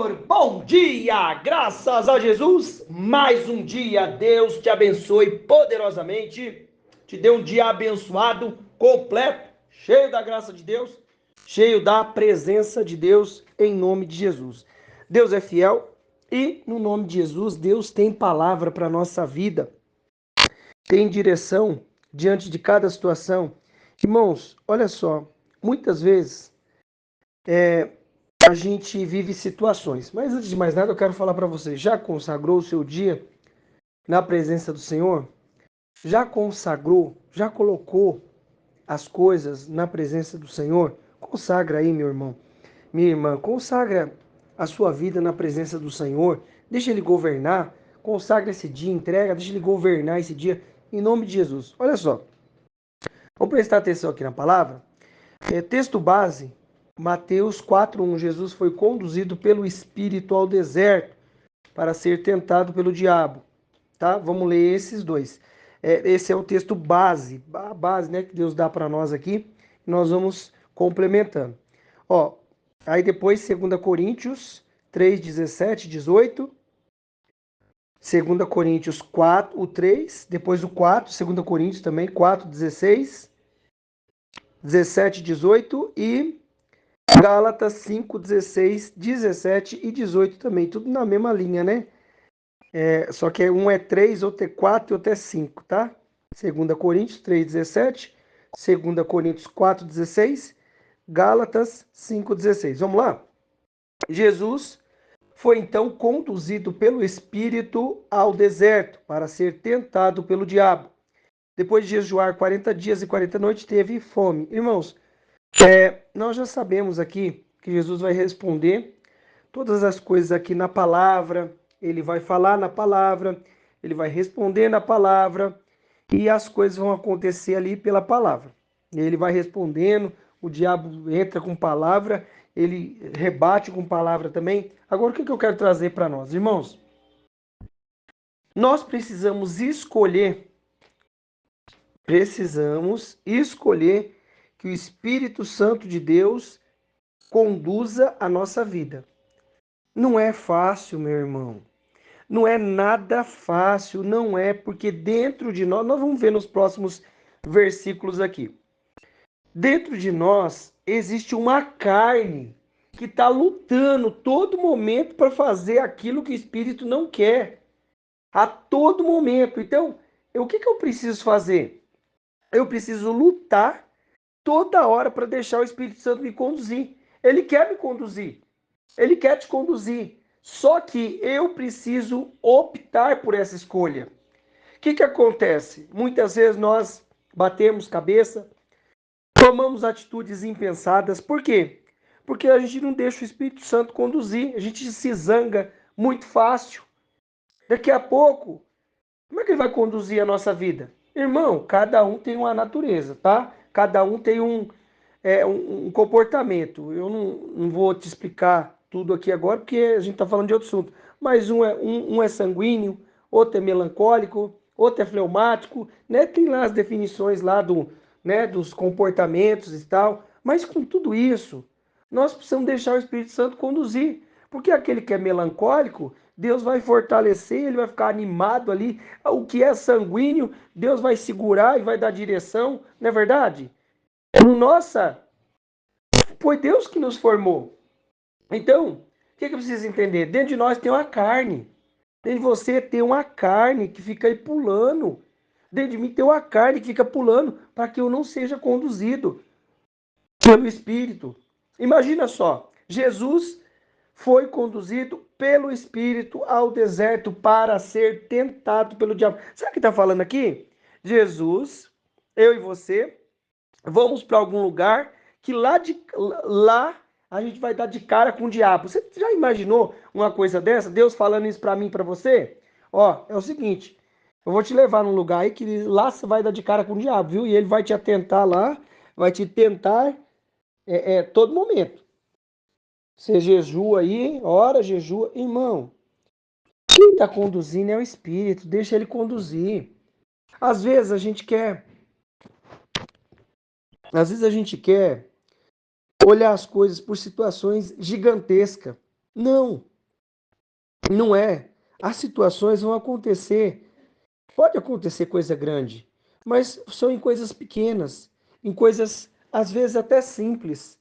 Senhor, bom dia, graças a Jesus, mais um dia, Deus te abençoe poderosamente, te dê um dia abençoado, completo, cheio da graça de Deus, cheio da presença de Deus, em nome de Jesus. Deus é fiel e no nome de Jesus, Deus tem palavra para a nossa vida, tem direção diante de cada situação. Irmãos, olha só, muitas vezes a gente vive situações. Mas antes de mais nada, eu quero falar para você, já consagrou o seu dia na presença do Senhor? Já consagrou? Já colocou as coisas na presença do Senhor? Consagra aí, meu irmão. Minha irmã, consagra a sua vida na presença do Senhor. Deixa Ele governar. Consagra esse dia, entrega, deixa Ele governar esse dia, em nome de Jesus. Olha só, vamos prestar atenção aqui na palavra. Texto base, Mateus 4:1. Jesus foi conduzido pelo Espírito ao deserto para ser tentado pelo diabo. Tá? Vamos ler esses dois. Esse é o texto base, a base, né, que Deus dá para nós aqui. Nós vamos complementando. Ó, aí depois 2 Coríntios 3, 17, 18. 2 Coríntios 4, o 3, depois o 4, 2 Coríntios também, 4, 16, 17, 18 e Gálatas 5, 16, 17 e 18 também, tudo na mesma linha, né? Só que um é 3, outro é 4 e outro é 5, tá? 2 Coríntios 3, 17, 2 Coríntios 4, 16, Gálatas 5, 16. Vamos lá? Jesus foi então conduzido pelo Espírito ao deserto para ser tentado pelo diabo. Depois de jejuar 40 dias e 40 noites, teve fome. Irmãos, nós já sabemos aqui que Jesus vai responder todas as coisas aqui na palavra, ele vai falar na palavra, ele vai responder na palavra e as coisas vão acontecer ali pela palavra. Ele vai respondendo, o diabo entra com palavra, ele rebate com palavra também. Agora, o que eu quero trazer para nós, irmãos? Nós precisamos escolher que o Espírito Santo de Deus conduza a nossa vida. Não é fácil, meu irmão. Não é nada fácil, não é, porque dentro de nós vamos ver nos próximos versículos aqui. Dentro de nós existe uma carne que está lutando todo momento para fazer aquilo que o Espírito não quer. A todo momento. Então, o que eu preciso fazer? Eu preciso lutar toda hora para deixar o Espírito Santo me conduzir. Ele quer me conduzir. Ele quer te conduzir. Só que eu preciso optar por essa escolha. O que acontece? Muitas vezes nós batemos cabeça, tomamos atitudes impensadas. Por quê? Porque a gente não deixa o Espírito Santo conduzir. A gente se zanga muito fácil. Daqui a pouco, como é que ele vai conduzir a nossa vida? Irmão, cada um tem uma natureza, tá? Cada um tem um comportamento. Eu não vou te explicar tudo aqui agora, porque a gente está falando de outro assunto. Mas um é sanguíneo, outro é melancólico, outro é fleumático, né? Tem lá as definições lá dos comportamentos e tal. Mas com tudo isso, nós precisamos deixar o Espírito Santo conduzir. Porque aquele que é melancólico, Deus vai fortalecer, ele vai ficar animado ali. O que é sanguíneo, Deus vai segurar e vai dar direção, não é verdade? Nossa, foi Deus que nos formou. Então, o que eu preciso entender? Dentro de nós tem uma carne. Dentro de você tem uma carne que fica aí pulando. Dentro de mim tem uma carne que fica pulando para que eu não seja conduzido pelo Espírito. Imagina só, Jesus foi conduzido pelo Espírito ao deserto para ser tentado pelo diabo. Sabe o que está falando aqui? Jesus, eu e você, vamos para algum lugar que lá a gente vai dar de cara com o diabo. Você já imaginou uma coisa dessa? Deus falando isso para mim e para você? Ó, é o seguinte, eu vou te levar num lugar aí que lá você vai dar de cara com o diabo, viu? E ele vai te atentar lá, vai te tentar todo momento. Você jejua aí, ora, jejua. Irmão, quem está conduzindo é o Espírito, deixa ele conduzir. Às vezes a gente quer olhar as coisas por situações gigantescas. Não. Não é. As situações vão acontecer. Pode acontecer coisa grande, mas são em coisas pequenas, em coisas às vezes até simples,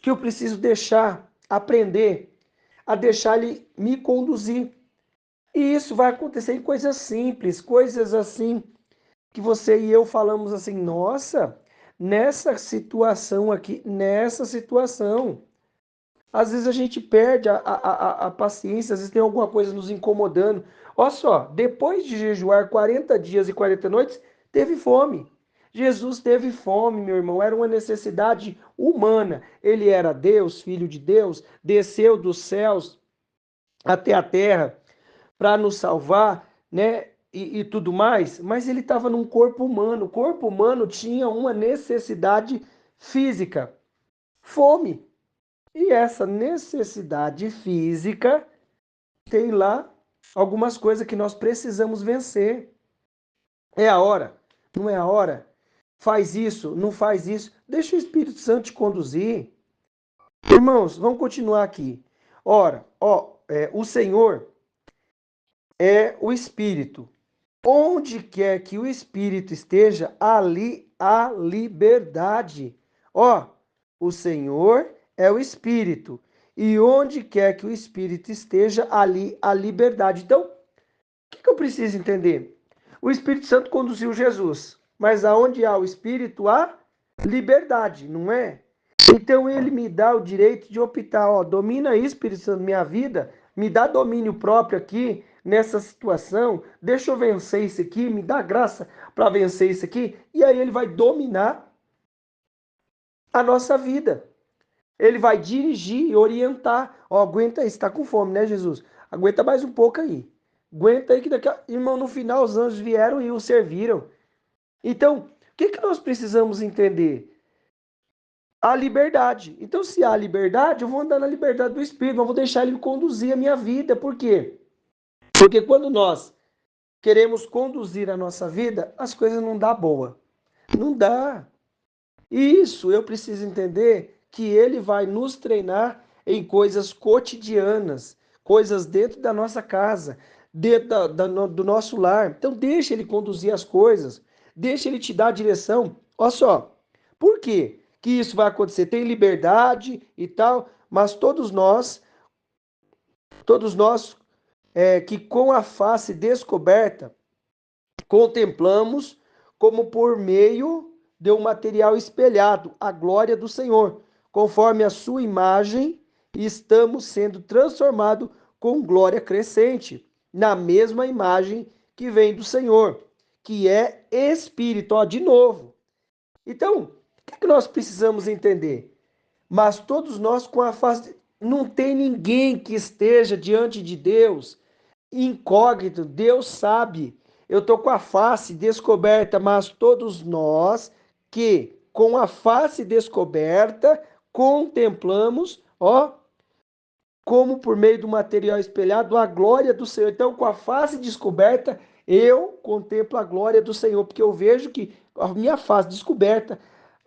que eu preciso deixar, aprender a deixar ele me conduzir. E isso vai acontecer em coisas simples, coisas assim que você e eu falamos assim, nossa, nessa situação aqui, nessa situação. Às vezes a gente perde a paciência, às vezes tem alguma coisa nos incomodando. Olha só, depois de jejuar 40 dias e 40 noites, teve fome. Jesus teve fome, meu irmão, era uma necessidade humana. Ele era Deus, filho de Deus, desceu dos céus até a terra para nos salvar, né? E tudo mais, mas ele estava num corpo humano. O corpo humano tinha uma necessidade física, fome. E essa necessidade física tem lá algumas coisas que nós precisamos vencer. É a hora? Não é a hora? Faz isso, não faz isso. Deixa o Espírito Santo te conduzir. Irmãos, vamos continuar aqui. Ora, o Senhor é o Espírito. Onde quer que o Espírito esteja, ali há liberdade. Ó, o Senhor é o Espírito. E onde quer que o Espírito esteja, ali há liberdade. Então, o que eu preciso entender? O Espírito Santo conduziu Jesus, mas aonde há o Espírito, há liberdade, não é? Então ele me dá o direito de optar, ó, domina aí, Espírito Santo, minha vida, me dá domínio próprio aqui nessa situação, deixa eu vencer isso aqui, me dá graça para vencer isso aqui, e aí ele vai dominar a nossa vida. Ele vai dirigir e orientar. Ó, aguenta aí, você está com fome, né, Jesus? Aguenta mais um pouco aí. Aguenta aí que daqui a... Irmão, no final os anjos vieram e o serviram. Então, o que que nós precisamos entender? A liberdade. Então, se há liberdade, eu vou andar na liberdade do Espírito, eu vou deixar ele conduzir a minha vida. Por quê? Porque quando nós queremos conduzir a nossa vida, as coisas não dão boa. Não dá. Isso, eu preciso entender que ele vai nos treinar em coisas cotidianas, coisas dentro da nossa casa, dentro do nosso lar. Então, deixa ele conduzir as coisas, deixa ele te dar a direção. Olha só, por quê que isso vai acontecer? Tem liberdade e tal, mas todos nós que com a face descoberta, contemplamos como por meio de um material espelhado a glória do Senhor, conforme a sua imagem, e estamos sendo transformados com glória crescente, na mesma imagem que vem do Senhor, que é Espírito. Ó, de novo. Então, o que nós precisamos entender? Mas todos nós com a face. Não tem ninguém que esteja diante de Deus incógnito, Deus sabe. Eu estou com a face descoberta, mas todos nós que com a face descoberta contemplamos, ó, como por meio do material espelhado, a glória do Senhor. Então, com a face descoberta, eu contemplo a glória do Senhor, porque eu vejo que a minha face descoberta,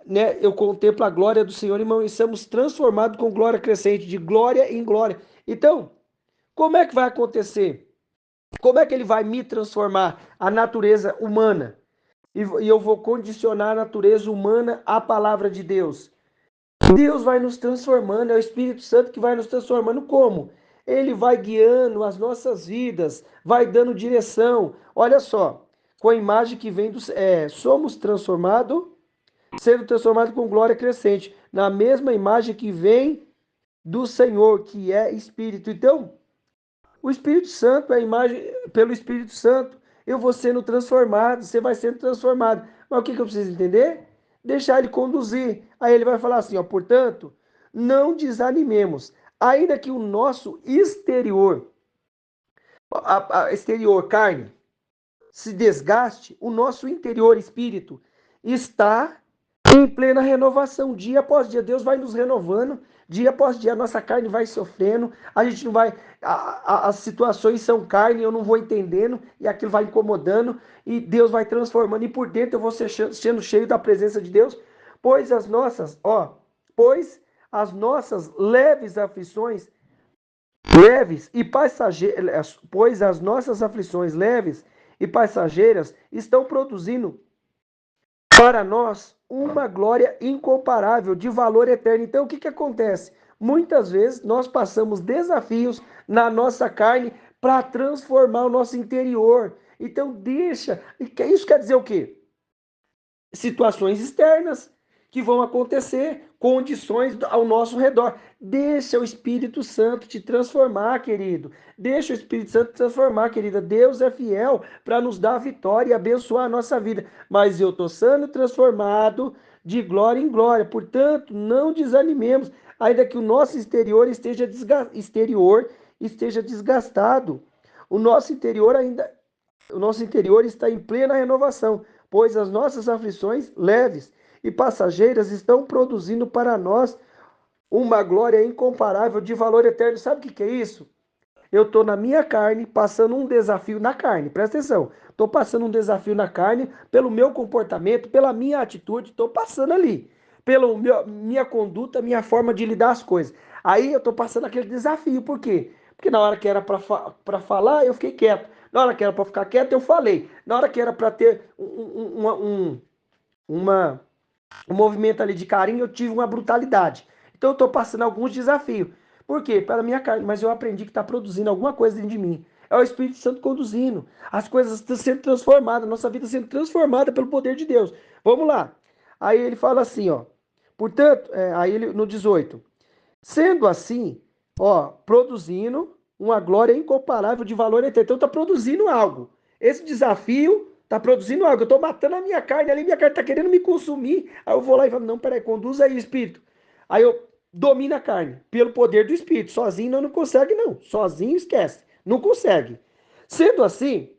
né, eu contemplo a glória do Senhor, irmão, e somos transformados com glória crescente, de glória em glória. Então, como é que vai acontecer? Como é que ele vai me transformar a natureza humana? E eu vou condicionar a natureza humana à palavra de Deus. Deus vai nos transformando, é o Espírito Santo que vai nos transformando como? Ele vai guiando as nossas vidas, vai dando direção. Olha só, com a imagem que vem dos. Somos transformados, sendo transformados com glória crescente, na mesma imagem que vem do Senhor, que é Espírito. Então, o Espírito Santo é a imagem, pelo Espírito Santo, eu vou sendo transformado, você vai sendo transformado. Mas o que eu preciso entender? Deixar ele conduzir. Aí ele vai falar assim, ó, portanto, não desanimemos, ainda que o nosso exterior, a exterior carne, se desgaste, o nosso interior espírito está em plena renovação. Dia após dia, Deus vai nos renovando. Dia após dia, a nossa carne vai sofrendo. A gente não vai. As situações são carne, eu não vou entendendo. E aquilo vai incomodando. E Deus vai transformando. E por dentro eu vou sendo cheio da presença de Deus. Pois as nossas, ó. Pois as nossas leves aflições Leves e passageiras, pois as nossas aflições leves e passageiras estão produzindo para nós uma glória incomparável, de valor eterno. Então, o que que acontece? Muitas vezes nós passamos desafios na nossa carne para transformar o nosso interior. Então, deixa. Isso quer dizer o quê? Situações externas que vão acontecer, condições ao nosso redor. Deixa o Espírito Santo te transformar, querido. Deixa o Espírito Santo te transformar, querida. Deus é fiel para nos dar a vitória e abençoar a nossa vida. Mas eu estou sendo transformado de glória em glória. Portanto, não desanimemos, ainda que o nosso exterior esteja desgastado. O nosso interior ainda o nosso interior está em plena renovação, pois as nossas aflições leves e passageiras estão produzindo para nós uma glória incomparável de valor eterno. Sabe o que é isso? Eu estou na minha carne, passando um desafio na carne, presta atenção. Estou passando um desafio na carne pelo meu comportamento, pela minha atitude, estou passando ali. Pela minha conduta, minha forma de lidar as coisas. Aí eu estou passando aquele desafio, por quê? Porque na hora que era para falar, eu fiquei quieto. Na hora que era para ficar quieto, eu falei. Na hora que era para ter uma, um movimento ali de carinho, eu tive uma brutalidade. Então eu estou passando alguns desafios. Por quê? Pela minha carne, mas eu aprendi que está produzindo alguma coisa dentro de mim. É o Espírito Santo conduzindo. As coisas estão sendo transformadas, nossa vida sendo transformada pelo poder de Deus. Vamos lá. Aí ele fala assim, ó. Portanto, aí ele no 18. Sendo assim, ó, produzindo uma glória incomparável de valor eterno. Então está produzindo algo. Esse desafio está produzindo algo. Eu estou matando a minha carne ali, minha carne está querendo me consumir. Aí eu vou lá e falo, não, peraí, conduz aí o Espírito. Aí eu domino a carne pelo poder do Espírito. Sozinho não consegue, não. Sozinho esquece. Não consegue. Sendo assim,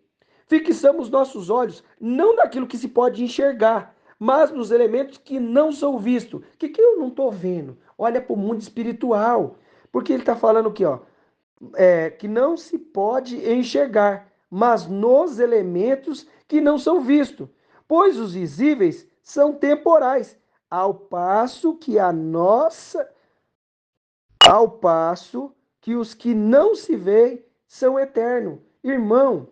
fixamos nossos olhos não naquilo que se pode enxergar, mas nos elementos que não são vistos. O que eu não estou vendo? Olha para o mundo espiritual. Porque ele está falando aqui, ó, que não se pode enxergar, mas nos elementos que não são vistos. Pois os visíveis são temporais, ao passo que a nossa, ao passo que os que não se veem são eternos. Irmão,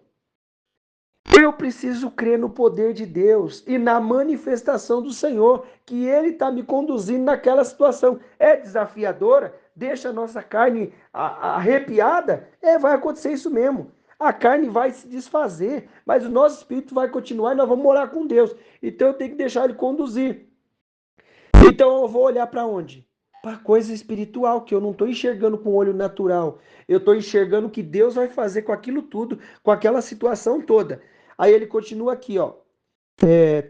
eu preciso crer no poder de Deus e na manifestação do Senhor, que Ele está me conduzindo naquela situação. É desafiadora? Deixa a nossa carne arrepiada? Vai acontecer isso mesmo. A carne vai se desfazer, mas o nosso espírito vai continuar e nós vamos morar com Deus. Então eu tenho que deixar Ele conduzir. Então eu vou olhar para onde? Para coisa espiritual, que eu não estou enxergando com o olho natural. Eu estou enxergando o que Deus vai fazer com aquilo tudo, com aquela situação toda. Aí ele continua aqui, ó.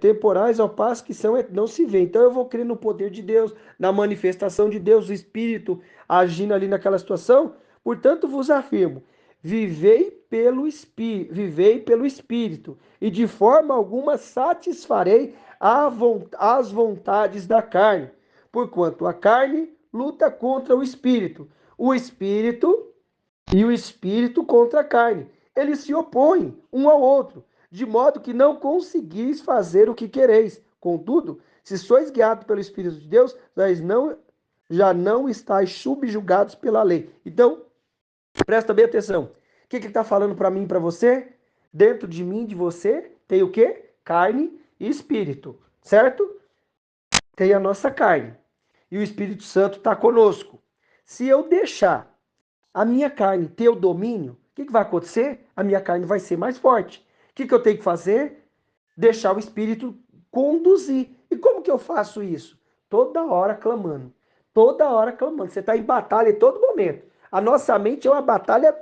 Temporais ao passo que são não se vê. Então eu vou crer no poder de Deus, na manifestação de Deus, o Espírito agindo ali naquela situação. Portanto, vos afirmo: vivei pelo Espírito, e de forma alguma satisfarei as vontades da carne, porquanto a carne luta contra o Espírito e o Espírito contra a carne. Eles se opõem um ao outro, de modo que não conseguis fazer o que quereis. Contudo, se sois guiados pelo Espírito de Deus, já não estáis subjugados pela lei. Então, presta bem atenção. O que ele está falando para mim e para você? Dentro de mim, de você, tem o quê? Carne e espírito, certo? Tem a nossa carne. E o Espírito Santo está conosco. Se eu deixar a minha carne ter o domínio, o que vai acontecer? A minha carne vai ser mais forte. O que eu tenho que fazer? Deixar o Espírito conduzir. E como que eu faço isso? Toda hora clamando. Toda hora clamando. Você está em batalha em todo momento. A nossa mente é uma batalha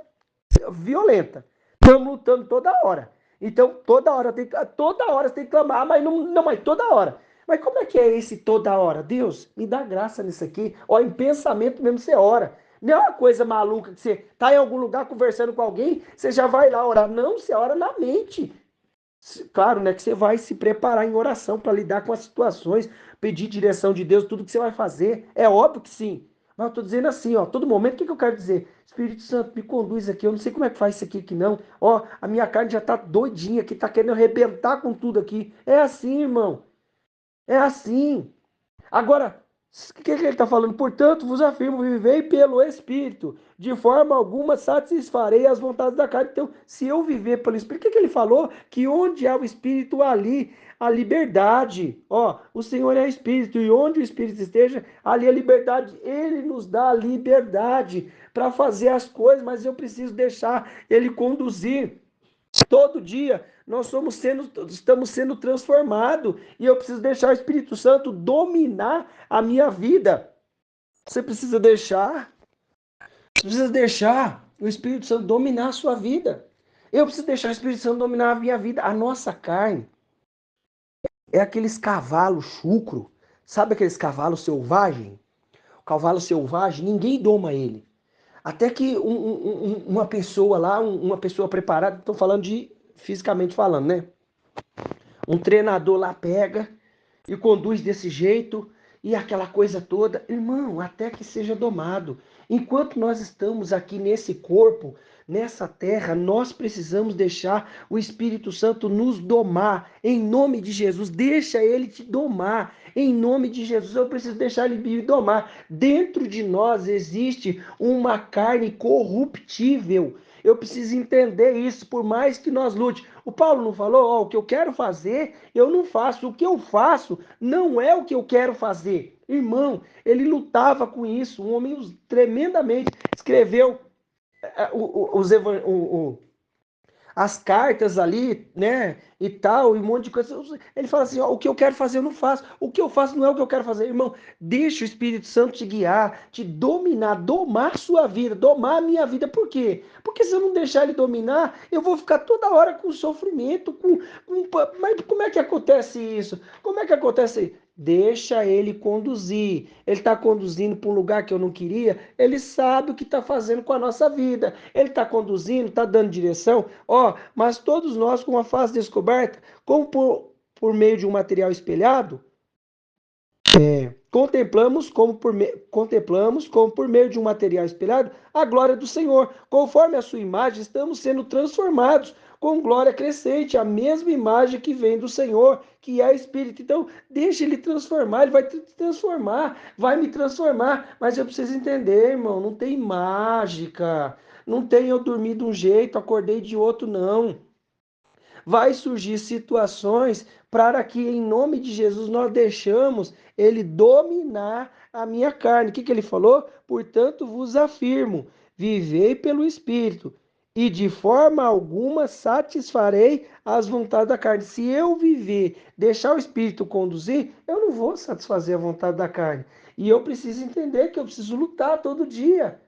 violenta. Estamos lutando toda hora. Então, toda hora você tem que clamar, mas não, mas toda hora. Mas como é que é esse toda hora? Deus, me dá graça nisso aqui. Ó, em pensamento mesmo você ora. Não é uma coisa maluca que você está em algum lugar conversando com alguém, você já vai lá orar. Não, você ora na mente. Claro, né, que você vai se preparar em oração para lidar com as situações, pedir direção de Deus, tudo que você vai fazer. É óbvio que sim. Mas eu estou dizendo assim, ó, todo momento, o que eu quero dizer? Espírito Santo, me conduz aqui, eu não sei como é que faz isso aqui não. Ó, a minha carne já está doidinha aqui, está querendo arrebentar com tudo aqui. É assim, irmão. É assim. Agora, O que ele está falando? Portanto, vos afirmo, vivei pelo Espírito. De forma alguma satisfarei as vontades da carne. Então, se eu viver pelo Espírito, o que ele falou? Que onde há o Espírito, ali a liberdade. Ó, o Senhor é Espírito, e onde o Espírito esteja, ali a liberdade. Ele nos dá a liberdade para fazer as coisas, mas eu preciso deixar Ele conduzir. Todo dia estamos sendo transformados e eu preciso deixar o Espírito Santo dominar a minha vida. Você precisa deixar o Espírito Santo dominar a sua vida. Eu preciso deixar o Espírito Santo dominar a minha vida. A nossa carne é aqueles cavalos chucro, sabe aqueles cavalos selvagens? O cavalo selvagem, ninguém doma ele. Até que uma pessoa lá, uma pessoa preparada, estou falando de fisicamente falando, né? Um treinador lá pega e conduz desse jeito e aquela coisa toda. Irmão, até que seja domado. Enquanto nós estamos aqui nesse corpo, nessa terra, nós precisamos deixar o Espírito Santo nos domar. Em nome de Jesus, deixa ele te domar. Em nome de Jesus, eu preciso deixar ele me domar. Dentro de nós existe uma carne corruptível. Eu preciso entender isso, por mais que nós lute. O Paulo não falou, ó, o que eu quero fazer, eu não faço. O que eu faço não é o que eu quero fazer. Irmão, ele lutava com isso. Um homem tremendamente escreveu as cartas ali, né, e tal, e um monte de coisa. Ele fala assim, ó, o que eu quero fazer eu não faço. O que eu faço não é o que eu quero fazer. Irmão, deixa o Espírito Santo te guiar, te dominar, domar sua vida, domar a minha vida. Por quê? Porque se eu não deixar ele dominar, eu vou ficar toda hora com sofrimento, Mas como é que acontece isso? Como é que acontece? Deixa ele conduzir. Ele está conduzindo para um lugar que eu não queria. Ele sabe o que está fazendo com a nossa vida. Ele está conduzindo, está dando direção. Ó, mas todos nós, com a face descoberta, como por meio de um material espelhado, contemplamos como por meio de um material espelhado a glória do Senhor. Conforme a sua imagem, estamos sendo transformados com glória crescente, a mesma imagem que vem do Senhor, que é Espírito. Então, deixa ele transformar, ele vai te transformar, vai me transformar. Mas eu preciso entender, irmão, não tem mágica. Não tem eu dormir de um jeito, acordei de outro, não. Vai surgir situações para que, em nome de Jesus, nós deixamos ele dominar a minha carne. O que ele falou? Portanto, vos afirmo, vivei pelo Espírito, e de forma alguma satisfarei as vontades da carne. Se eu viver, deixar o Espírito conduzir, eu não vou satisfazer a vontade da carne. E eu preciso entender que eu preciso lutar todo dia.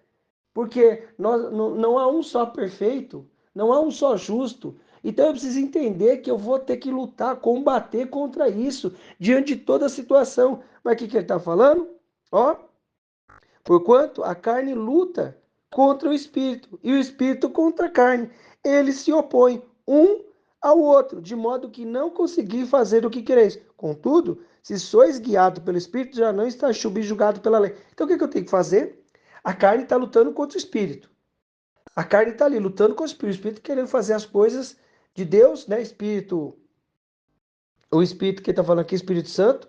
Porque não há um só perfeito, não há um só justo. Então eu preciso entender que eu vou ter que lutar, combater contra isso, diante de toda a situação. Mas o que ele está falando? Ó, porquanto a carne luta contra o espírito, e o espírito contra a carne. Eles se opõem um ao outro, de modo que não consegui fazer o que quereis. Contudo, se sois guiados pelo espírito, já não está subjugado pela lei. Então o que eu tenho que fazer? A carne está lutando contra o espírito. A carne está ali lutando contra o espírito querendo fazer as coisas de Deus, né? O espírito que está falando aqui, Espírito Santo,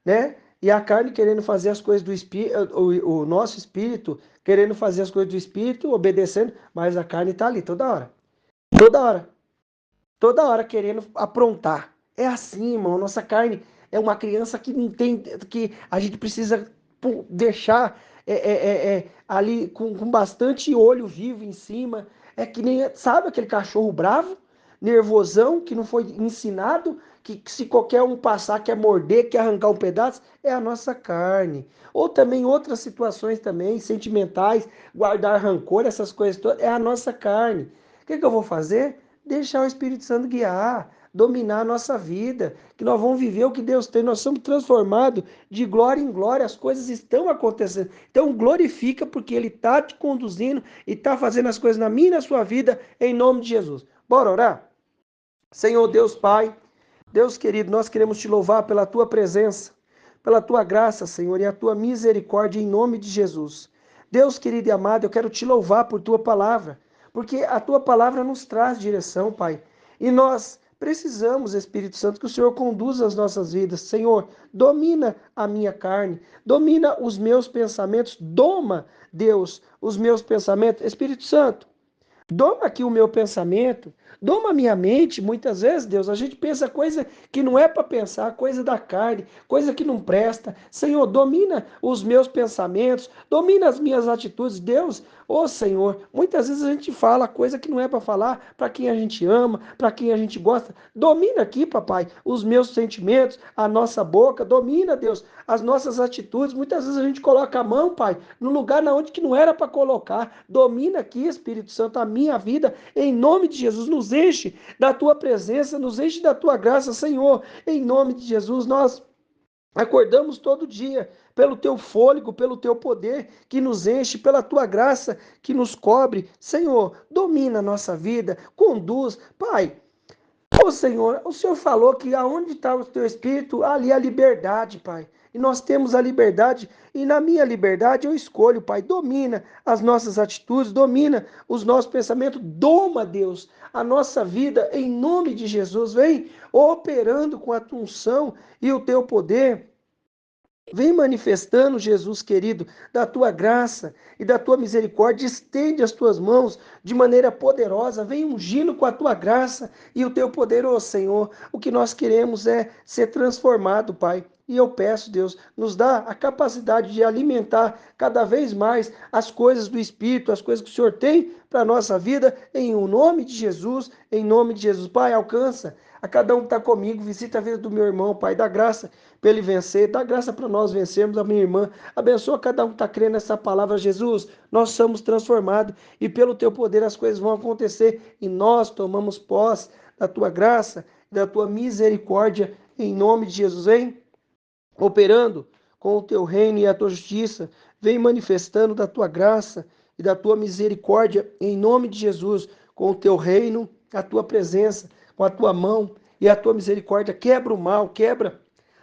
né? E a carne querendo fazer as coisas do espírito, o nosso espírito querendo fazer as coisas do espírito, obedecendo, mas a carne está ali toda hora, toda hora, toda hora querendo aprontar. É assim, irmão. Nossa carne é uma criança que não tem, que a gente precisa deixar ali com bastante olho vivo em cima. É que nem, sabe aquele cachorro bravo, nervosão, que não foi ensinado, que se qualquer um passar, quer morder, quer arrancar um pedaço, é a nossa carne. Ou também outras situações também, sentimentais, guardar rancor, essas coisas todas, é a nossa carne. O que eu vou fazer? Deixar o Espírito Santo guiar, dominar a nossa vida, que nós vamos viver o que Deus tem, nós somos transformados de glória em glória, as coisas estão acontecendo. Então glorifica porque Ele está te conduzindo e está fazendo as coisas na minha e na sua vida, em nome de Jesus. Bora orar? Senhor Deus Pai, Deus querido, nós queremos te louvar pela tua presença, pela tua graça, Senhor, e a tua misericórdia em nome de Jesus. Deus querido e amado, eu quero te louvar por tua palavra, porque a tua palavra nos traz direção, Pai. E nós Precisamos, Espírito Santo, que o Senhor conduza as nossas vidas. Senhor, domina a minha carne, domina os meus pensamentos, doma, Deus, os meus pensamentos. Espírito Santo, doma aqui o meu pensamento, doma a minha mente. Muitas vezes, Deus, a gente pensa coisa que não é para pensar, coisa da carne, coisa que não presta. Senhor, domina os meus pensamentos, domina as minhas atitudes. Deus, ô Senhor, muitas vezes a gente fala coisa que não é para falar, para quem a gente ama, para quem a gente gosta. Domina aqui, papai, os meus sentimentos, a nossa boca, domina, Deus, as nossas atitudes. Muitas vezes a gente coloca a mão, pai, no lugar na onde que não era para colocar. Domina aqui, Espírito Santo, a minha vida, em nome de Jesus. Nos enche da tua presença, nos enche da tua graça, Senhor. Em nome de Jesus, nós acordamos todo dia pelo teu fôlego, pelo teu poder que nos enche, pela tua graça que nos cobre. Senhor, domina a nossa vida, conduz. Pai, ô Senhor, o Senhor falou que aonde está o teu espírito, ali a liberdade, Pai. E nós temos a liberdade, e na minha liberdade eu escolho, Pai. Domina as nossas atitudes, domina os nossos pensamentos, doma, Deus, a nossa vida em nome de Jesus. Vem operando com a tua unção e o teu poder. Vem manifestando, Jesus querido, da tua graça e da tua misericórdia. Estende as tuas mãos de maneira poderosa. Vem ungindo com a tua graça e o teu poder, ó Senhor. O que nós queremos é ser transformado, Pai. E eu peço, Deus, nos dá a capacidade de alimentar cada vez mais as coisas do Espírito, as coisas que o Senhor tem para a nossa vida, em o nome de Jesus, em nome de Jesus. Pai, alcança a cada um que está comigo, visita a vida do meu irmão, Pai, dá graça para ele vencer, dá graça para nós vencermos, a minha irmã, abençoa cada um que está crendo nessa palavra, Jesus, nós somos transformados e pelo teu poder as coisas vão acontecer e nós tomamos posse da tua graça e da tua misericórdia, em nome de Jesus, hein? Operando com o teu reino e a tua justiça, vem manifestando da tua graça e da tua misericórdia, em nome de Jesus, com o teu reino, a tua presença, com a tua mão e a tua misericórdia, quebra o mal, quebra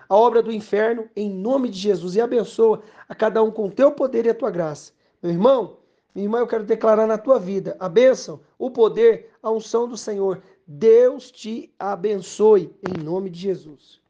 a obra do inferno, em nome de Jesus, e abençoa a cada um com o teu poder e a tua graça. Meu irmão, minha irmã, eu quero declarar na tua vida a bênção, o poder, a unção do Senhor. Deus te abençoe, em nome de Jesus.